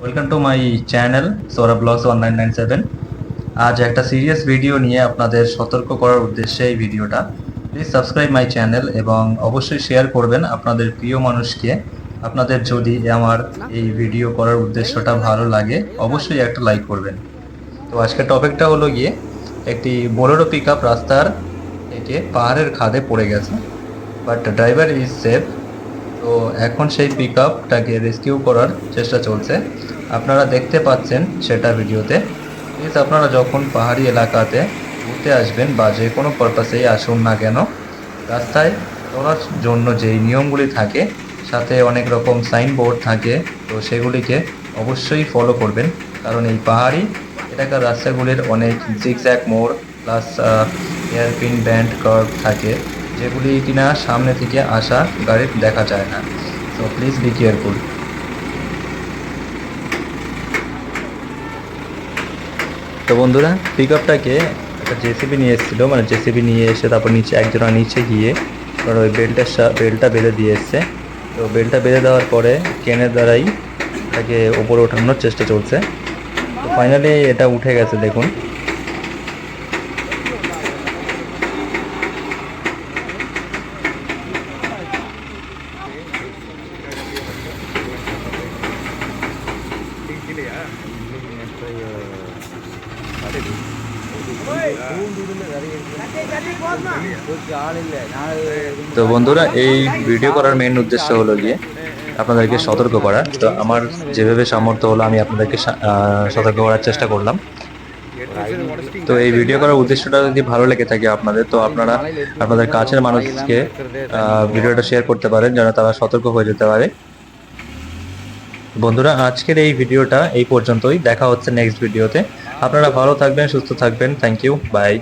Welcome to my channel Sourav blogs 1997। আজ একটা serious video নিয়ে আপনাদের সতর্ক করার উদ্দেশ্যে এই ভিডিওটা। প্লিজ সাবস্ক্রাইব মাই চ্যানেল এবং অবশ্যই শেয়ার করবেন আপনাদের প্রিয় মানুষকে। আপনাদের যদি আমার এই ভিডিও করার উদ্দেশ্যটা ভালো লাগে অবশ্যই একটা লাইক করবেন। তো আজকের টপিকটা হলো গিয়ে একটি বোলেরো পিকআপ রাস্তার থেকে পাহাড়ের খাদে পড়ে গেছে, বাট ড্রাইভার ইজ সেফ। তো এখন সেই পিকআপটাকে রেস্কিউ করার চেষ্টা চলছে, আপনারা দেখতে পাচ্ছেন সেটা ভিডিওতে। প্লিজ আপনারা যখন পাহাড়ি এলাকাতে ঘুরতে আসবেন বা যে কোনো পারপাসেই আসুন না কেন, রাস্তায় চলার জন্য যেই নিয়মগুলি থাকে, সাথে অনেক রকম সাইনবোর্ড থাকে, তো সেগুলিকে অবশ্যই ফলো করবেন। কারণ এই পাহাড়ি এলাকার রাস্তাগুলির অনেক জিগজ্যাগ মোড় প্লাস হেয়ারপিন ব্যান্ড কার্ভ থাকে, যেগুলি কিনা সামনে থেকে আসা গাড়ির দেখা যায় না। So please be careful. তো বন্ধুরা, পিকআপটাকে একটা জেসিবি নিয়ে এসেছিলো, মানে জেসিবি নিয়ে এসে তারপর নিচে একজনা নিচে গিয়ে ওরা ওই বেল্টটা বেঁধে দিয়ে এসছে। তো বেল্টটা বেঁধে দেওয়ার পরে ক্রেনের দ্বারাই এটাকে ওপরে ওঠানোর চেষ্টা চলছে। তো ফাইনালি এটা উঠে গেছে, দেখুন। তো বন্ধুরা, এই ভিডিও করার মেইন উদ্দেশ্য হলো গিয়ে আপনাদেরকে সতর্ক করা। তো আমার যেভাবে সামর্থ্য হলো আমি আপনাদেরকে সতর্ক করার চেষ্টা করলাম। তো এই ভিডিও করার উদ্দেশ্যটা যদি ভালো লেগে থাকে আপনাদের, তো আপনারা আপনাদের কাছের মানুষকে ভিডিওটা শেয়ার করতে পারেন যেন তারা সতর্ক হয়ে যেতে পারে। বন্ধুরা, আজকের এই ভিডিওটা এই পর্যন্তই। দেখা হচ্ছে নেক্সট ভিডিওতে। আপনারা ভালো থাকবেন, সুস্থ থাকবেন। Thank you, by.